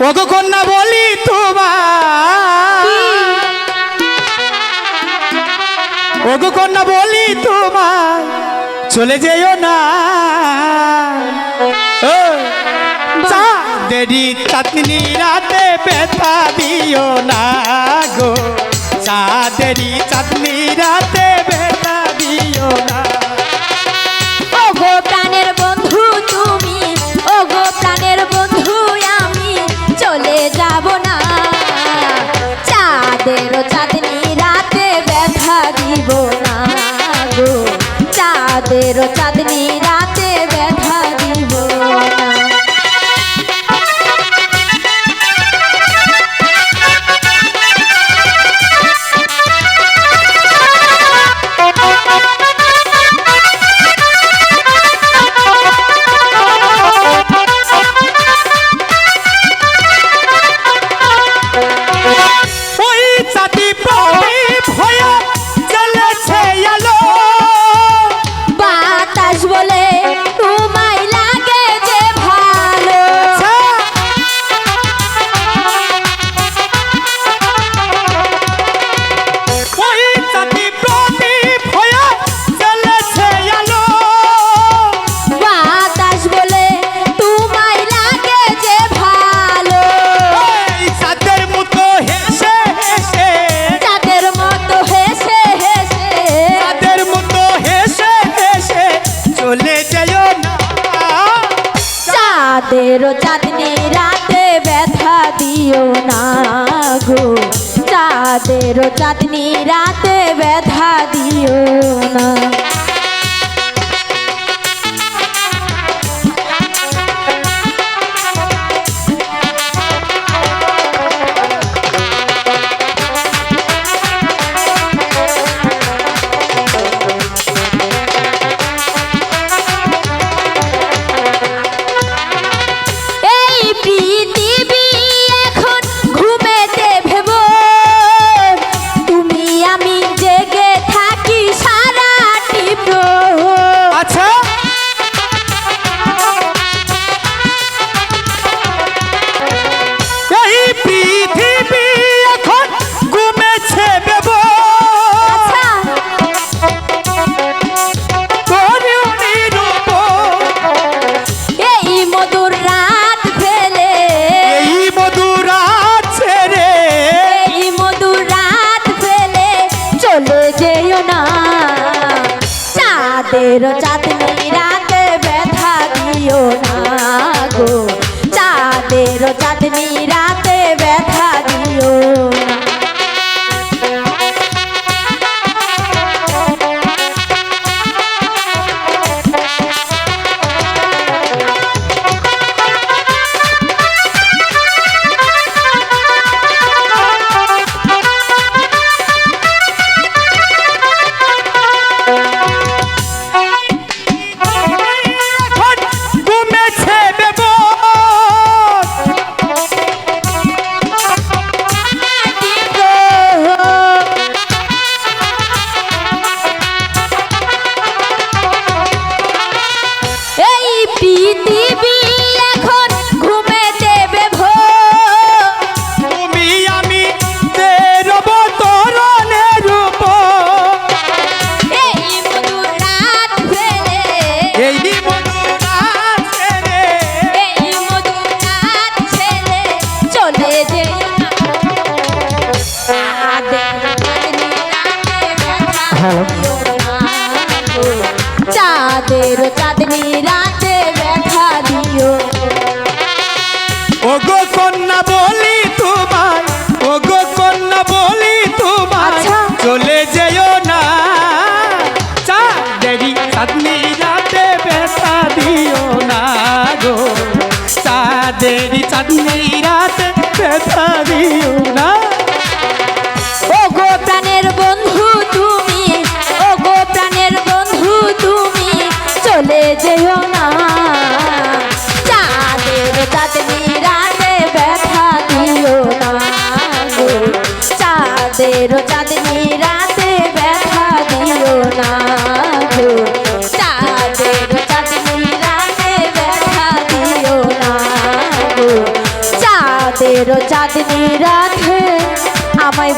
ওগো কন্যা বলি তোমার, ওগো কন্যা বলি তোমার চলে যেও না, চাঁদেরি চাঁদনি রাতে ব্যথা দিও না গো, চাঁদেরি চাঁদনি রাতে ব্যথা দিও না। ওগো প্রাণের বন্ধু তুমি, ওগো প্রাণের বন্ধু আমি চলে যাব না, চাঁদেরও চাঁদনি রাতে ব্যথা দিব না গো, চাঁদেরও চাঁদনি রাতে ব্যথা দিব না। চাঁদেরও চাঁদনি রাতে ব্যথা দিও না গো, চাঁদেরও চাঁদনি রাতে ব্যথা দিও না। চাঁদেরও চাঁদনি রাতে ব্যথা দিও না গো, চাঁদেরও চাঁদনি রাতে ব্যথা দিও না। চাঁদেরও চাঁদনি রাতে ব্যথা দিও। ওগো কন্যা বলি তোমায়, ওগো কন্যা বলি তোমায় চলে যেও না, চাঁদেরি চাঁদনি রাতে ব্যথা দিও না গো, চাঁদেরি চাঁদনি রাতে ব্যথা দিও না। ওগো প্রাণের বন্ধু তুমি, ওগো প্রাণের বন্ধু তুমি চলে যেও না, চাঁদেরও চাঁদনি রাতে ব্যথা দিও না গো, চাঁদেরও চাঁদনি রাতে ব্যথা দিও না গো, চাঁদেরও চাঁদনি রাতে ব্যথা দিও না গো, চাঁদ চাঁদেরও চাঁদনি রাতে আমায়